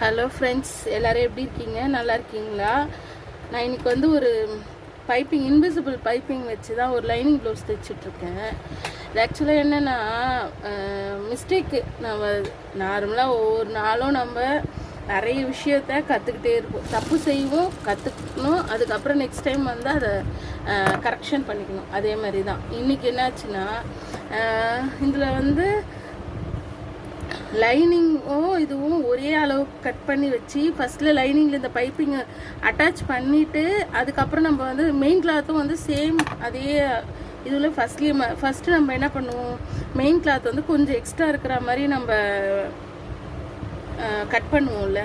Hello friends, எல்லோரும் எப்படி இருக்கீங்க? நல்லா இருக்கீங்களா? நான் இன்றைக்கி வந்து ஒரு பைப்பிங், இன்விசிபிள் பைப்பிங் வச்சு தான் ஒரு லைனிங் ப்ளவுஸ் தைச்சிட்ருக்கேன். இது ஆக்சுவலாக என்னென்னா மிஸ்டேக்கு. நம்ம நார்மலாக ஒவ்வொரு நாளும் நம்ம நிறைய விஷயத்த கற்றுக்கிட்டே இருப்போம். தப்பு செய்வோம், கற்றுக்கணும், அதுக்கப்புறம் நெக்ஸ்ட் டைம் வந்து அதை கரெக்ஷன் பண்ணிக்கணும். அதே மாதிரி தான் இன்றைக்கி என்னாச்சுன்னா, இதில் வந்து லைனிங்கும் இதுவும் ஒரே அளவுக்கு கட் பண்ணி வச்சு ஃபஸ்ட்டில் லைனிங்கில் இந்த பைப்பிங்கை அட்டாச் பண்ணிவிட்டு அதுக்கப்புறம் நம்ம வந்து மெயின் கிளாத்தும் வந்து சேம் அதே இதில் ஃபஸ்ட்டு நம்ம என்ன பண்ணுவோம், மெயின் கிளாத் வந்து கொஞ்சம் எக்ஸ்ட்ரா இருக்கிற மாதிரி நம்ம கட் பண்ணுவோம்ல.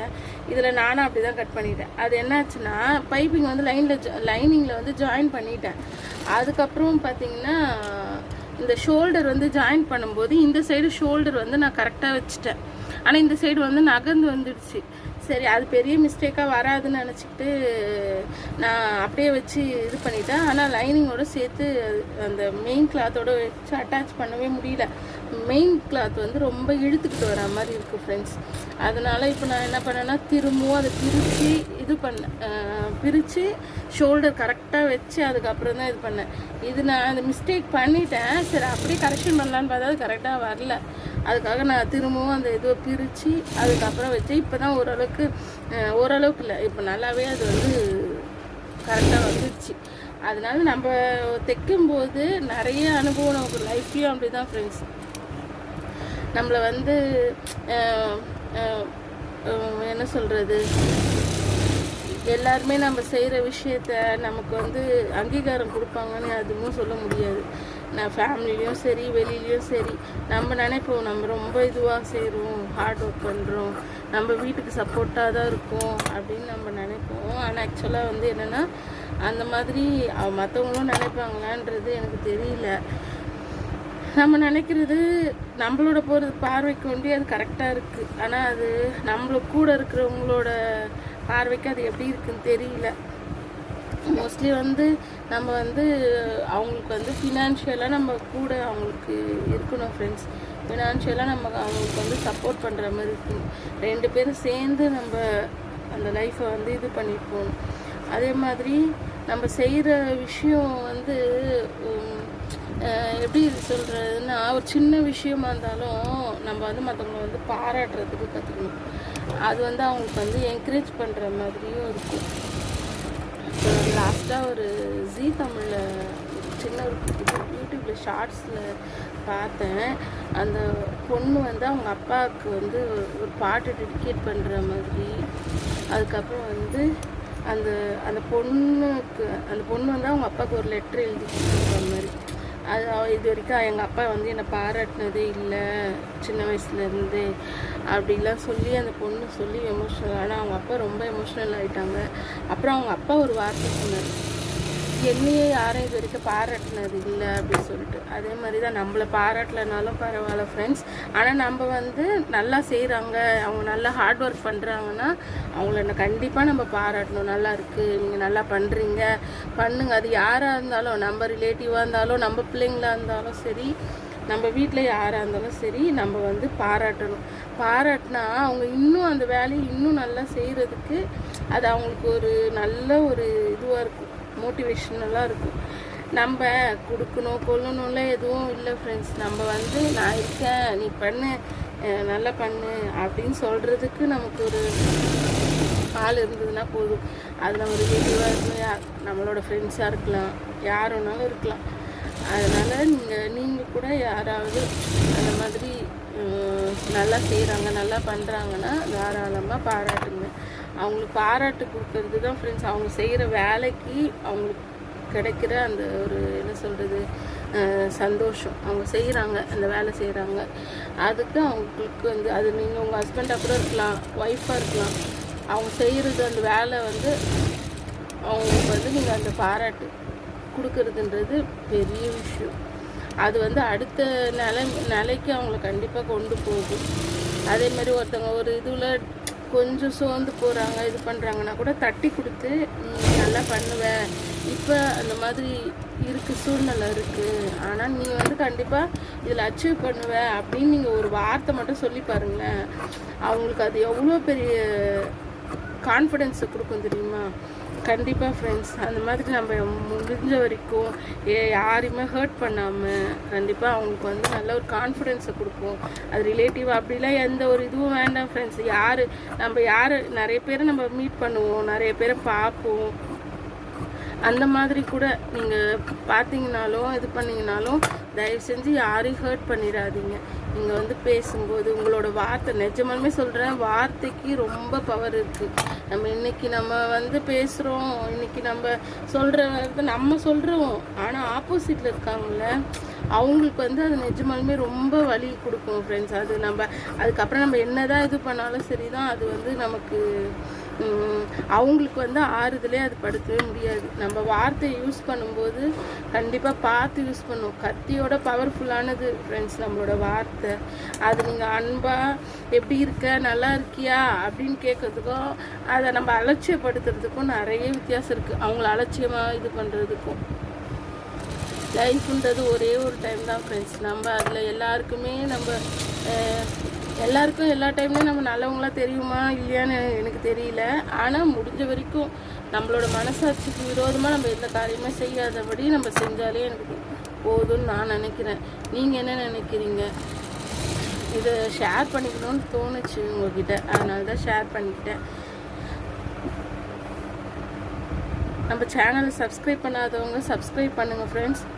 இதில் நானும் அப்படி தான் கட் பண்ணிட்டேன். அது என்னாச்சுன்னா பைப்பிங் வந்து லைனிங்கில் வந்து ஜாயின் பண்ணிட்டேன். அதுக்கப்புறம் பார்த்திங்கன்னா இந்த ஷோல்டர் வந்து ஜாயின் பண்ணும்போது இந்த சைடு ஷோல்டர் வந்து நான் கரெக்டாக வச்சுட்டேன். ஆனால் இந்த சைடு வந்து நகர்ந்து வந்துடுச்சு. சரி, அது பெரிய மிஸ்டேக்காக வராதுன்னு நினச்சிக்கிட்டு நான் அப்படியே வச்சு இது பண்ணிட்டேன். ஆனால் லைனிங்கோடு சேர்த்து அந்த மெயின் கிளாத்தோடு வச்சு அட்டாச் பண்ணவே முடியல. மெயின் கிளாத் வந்து ரொம்ப இழுத்துக்கிட்டு வர மாதிரி இருக்குது ஃப்ரெண்ட்ஸ். அதனால் இப்போ நான் என்ன பண்ணேன்னா திரும்பவும் அதை பிரித்து ஷோல்டர் கரெக்டாக வச்சு அதுக்கப்புறம் தான் இது பண்ணேன். இது நான் அந்த மிஸ்டேக் பண்ணிட்டேன். சரி, அப்படியே கரெக்ஷன் பண்ணலான்னு பார்த்தா அது கரெக்டாக வரல. அதுக்காக நான் திரும்பவும் அந்த இதுவை பிரித்து அதுக்கப்புறம் வச்சு இப்போ தான் ஓரளவுக்கு இல்லை, இப்போ நல்லாவே அது வந்து கரெக்டாக வந்துடுச்சு. அதனால நம்ம தைக்கும்போது நிறைய அனுபவம் நமக்கு லைஃப்லேயும் அப்படி தான் ஃப்ரெண்ட்ஸ். நம்மளை வந்து என்ன சொல்கிறது, எல்லாருமே நம்ம செய்கிற விஷயத்த நமக்கு வந்து அங்கீகாரம் கொடுப்பாங்கன்னு அதுவும் சொல்ல முடியாது. நான் ஃபேமிலிலையும் சரி வெளியிலையும் சரி நம்ம நினைப்போம் நம்ம ரொம்ப இதுவாக செய்கிறோம், ஹார்ட் ஒர்க் பண்ணுறோம், நம்ம வீட்டுக்கு சப்போர்ட்டாக தான் இருக்கும் அப்படின்னு நம்ம நினைப்போம். ஆனால் ஆக்சுவலாக வந்து என்னென்னா அந்த மாதிரி மற்றவங்களும் நினைப்பாங்களான்றது எனக்கு தெரியல. நம்ம நினைக்கிறது நம்மளோட போகிறது பார்வைக்கு வேண்டி அது கரெக்டாக இருக்குது. ஆனால் அது நம்மளுக்கு கூட இருக்கிறவங்களோட பார்வைக்கு அது எப்படி இருக்குன்னு தெரியல. மோஸ்ட்லி வந்து நம்ம வந்து அவங்களுக்கு வந்து ஃபினான்ஷியலாக நம்ம கூட அவங்களுக்கு இருக்கணும் ஃப்ரெண்ட்ஸ். ஃபினான்ஷியலாக நம்ம அவங்களுக்கு வந்து சப்போர்ட் பண்ணுற மாதிரி இருக்கணும். 2 பேரும் சேர்ந்து நம்ம அந்த லைஃப்பை வந்து இது பண்ணிட்டு போகணும். அதே மாதிரி நம்ம செய்கிற விஷயம் வந்து எப்படி சொல்கிறதுன்னா, ஒரு சின்ன விஷயமா இருந்தாலும் நம்ம வந்து மற்றவங்களை வந்து பாராட்டுறதுக்கு கற்றுக்கணும். அது வந்து அவங்களுக்கு வந்து என்கரேஜ் பண்ணுற மாதிரியும் இருக்கும். லாஸ்ட்டாக ஒரு ஜீ தமிழில் சின்ன ஒரு யூடியூப்பில் ஷார்ட்ஸில் பார்த்தேன். அந்த பொண்ணு வந்து அவங்க அப்பாவுக்கு வந்து ஒரு பாட்டு டெடிகேட் பண்ணுற மாதிரி, அதுக்கப்புறம் வந்து அந்த அந்த பொண்ணு வந்து அவங்க அப்பாவுக்கு ஒரு லெட்டர் எழுதி கொடுக்குற மாதிரி. அது இது வரைக்கும் எங்கள் அப்பா வந்து என்னை பாராட்டினதே இல்லை சின்ன வயசுலேருந்து அப்படிலாம் சொல்லி அந்த பொண்ணு சொல்லி எமோஷ்னல். ஆனால் அவங்க அப்பா ரொம்ப எமோஷ்னல் ஆகிட்டாங்க. அப்புறம் அவங்க அப்பா ஒரு வார்த்தை சொன்னார், என்னையே யாரும் இது வரைக்கும் பாராட்டினது இல்லை அப்படின்னு சொல்லிட்டு. அதே மாதிரி தான் நம்மளை பாராட்டலைனாலும் பரவாயில்ல ஃப்ரெண்ட்ஸ். ஆனால் நம்ம வந்து நல்லா செய்கிறாங்க, அவங்க நல்லா ஹார்ட் ஒர்க் பண்ணுறாங்கன்னா அவங்கள கண்டிப்பாக நம்ம பாராட்டணும். நல்லா இருக்குது, நீங்கள் நல்லா பண்ணுறீங்க, பண்ணுங்க. அது யாராக இருந்தாலும், நம்ம ரிலேட்டிவாக இருந்தாலும், நம்ம பிள்ளைங்களாக இருந்தாலும் சரி, நம்ம வீட்டில் யாராக இருந்தாலும் சரி, நம்ம வந்து பாராட்டணும். பாராட்டினா அவங்க இன்னும் அந்த வேலையை இன்னும் நல்லா செய்கிறதுக்கு அது அவங்களுக்கு ஒரு நல்ல ஒரு இதுவாக இருக்கும், மோட்டிவேஷனலாக இருக்கும். நம்ம கொடுக்கணும் கொள்ளணும்ல எதுவும் இல்லை ஃப்ரெண்ட்ஸ். நம்ம வந்து நான் இருக்கேன், நீ பண்ணு, நல்லா பண்ணு அப்படின்னு சொல்கிறதுக்கு நமக்கு ஒரு ஆள் இருந்ததுன்னா போதும். அது நம்ம ரிலேட்டிவாக இருக்கலாம், நம்மளோட ஃப்ரெண்ட்ஸாக இருக்கலாம், யார் வேணாலும் இருக்கலாம். அதனால் நீங்கள் கூட யாராவது அந்த மாதிரி நல்லா செய்கிறாங்க, நல்லா பண்ணுறாங்கன்னா தாராளமாக பாராட்டுங்க. அவங்களுக்கு பாராட்டு கொடுக்கறது தான் ஃப்ரெண்ட்ஸ் அவங்க செய்கிற வேலைக்கு அவங்களுக்கு கிடைக்கிற அந்த ஒரு என்ன சொல்கிறது சந்தோஷம். அவங்க செய்கிறாங்க, அந்த வேலை செய்கிறாங்க, அதுக்கு அவங்களுக்கு வந்து அது நீங்கள் உங்கள் ஹஸ்பண்டாக கூட இருக்கலாம், ஒய்ஃபாக இருக்கலாம், அவங்க செய்கிறது அந்த வேலை வந்து அவங்களுக்கு வந்து நீங்கள் அந்த பாராட்டு கொடுக்கறதுன்றது பெரிய விஷயம். அது வந்து அடுத்த நிலைக்கு அவங்கள கண்டிப்பாக கொண்டு போகும். அதே மாதிரி ஒருத்தவங்க ஒரு இதில் கொஞ்சம் சோர்ந்து போகிறாங்க, இது பண்ணுறாங்கன்னா கூட தட்டி கொடுத்து நீ நல்லா பண்ணுவ, இப்போ அந்த மாதிரி இருக்குது, சூழ்நிலை இருக்குது, ஆனால் நீ வந்து கண்டிப்பாக இதில் அச்சீவ் பண்ணுவ அப்படின்னு நீங்கள் ஒரு வார்த்தை மட்டும் சொல்லி பாருங்களேன். அவங்களுக்கு அது எவ்வளோ பெரிய கான்ஃபிடென்ஸை கொடுக்கும் தெரியுமா? கண்டிப்பாக ஃப்ரெண்ட்ஸ், அந்த மாதிரி நம்ம முடிஞ்ச வரைக்கும் யாரையுமே ஹர்ட் பண்ணாமல் கண்டிப்பாக அவங்களுக்கு வந்து நல்ல ஒரு கான்ஃபிடென்ஸை கொடுக்கும். அது ரிலேட்டிவ் அப்படிலாம் எந்த ஒரு இதுவும் வேண்டாம் ஃப்ரெண்ட்ஸ். யார் நிறைய பேரை நம்ம மீட் பண்ணுவோம், நிறைய பேரை பார்ப்போம். அந்த மாதிரி கூட நீங்கள் பார்த்தீங்கனாலும் இது பண்ணிங்கனாலும் தயவு செஞ்சு யாரையும் ஹர்ட் பண்ணிடாதீங்க. நீங்கள் வந்து பேசும்போது உங்களோட வார்த்தை, நிஜமாலுமே சொல்கிறேன், வார்த்தைக்கு ரொம்ப பவர் இருக்குது. நம்ம வந்து பேசுகிறோம், இன்றைக்கி நம்ம சொல்கிற நம்ம சொல்கிறோம், ஆனால் ஆப்போசிட்டில் இருக்காங்கள்ல அவங்களுக்கு வந்து அது நிஜமாலுமே ரொம்ப வலி கொடுக்கும் ஃப்ரெண்ட்ஸ். அது அதுக்கப்புறம் நம்ம என்ன தான் இது பண்ணாலும் சரி தான், அது வந்து நமக்கு அவங்களுக்கு வந்து ஆறுதலே அது படுத்தவே முடியாது. நம்ம வார்த்தையை யூஸ் பண்ணும்போது கண்டிப்பாக பார்த்து யூஸ் பண்ணுவோம். கத்தியோட பவர்ஃபுல்லானது ஃப்ரெண்ட்ஸ் நம்மளோட வார்த்தை. அது நீங்கள் அன்பாக எப்படி இருக்க, நல்லா இருக்கியா அப்படின்னு கேட்கறதுக்கும் அதை நம்ம அலட்சியப்படுத்துறதுக்கும் நிறைய வித்தியாசம் இருக்குது. அவங்கள அலட்சியமாக இது பண்ணுறதுக்கும். லைஃப்ன்றது ஒரே ஒரு டைம் தான் ஃப்ரெண்ட்ஸ். நம்ம அதில் எல்லாருக்கும் எல்லா டைம்லேயும் நம்ம நல்லவங்களாம் தெரியுமா இல்லையான்னு எனக்கு தெரியல. ஆனால் முடிஞ்ச வரைக்கும் நம்மளோட மனசாட்சிக்கு விரோதமாக நம்ம எந்த காரியமே செய்யாதபடி நம்ம செஞ்சாலே எனக்கு போதும்னு நான் நினைக்கிறேன். நீங்கள் என்ன நினைக்கிறீங்க? இதை ஷேர் பண்ணிக்கணும்னு தோணுச்சு உங்ககிட்ட, அதனால தான் ஷேர் பண்ணிக்கிட்டேன். நம்ம சேனலை சப்ஸ்கிரைப் பண்ணாதவங்க சப்ஸ்கிரைப் பண்ணுங்கள்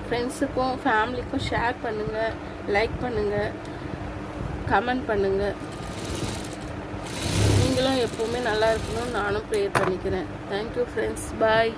ஃப்ரெண்ட்ஸுக்கும் ஃபேமிலிக்கும் ஷேர் பண்ணுங்கள், லைக் பண்ணுங்கள், கமெண்ட் பண்ணுங்கள். நீங்களும் எப்போவுமே நல்லா இருக்கணும்னு நானும் ப்ரேயர் பண்ணிக்கிறேன். தேங்க்யூ ஃப்ரெண்ட்ஸ், பாய்.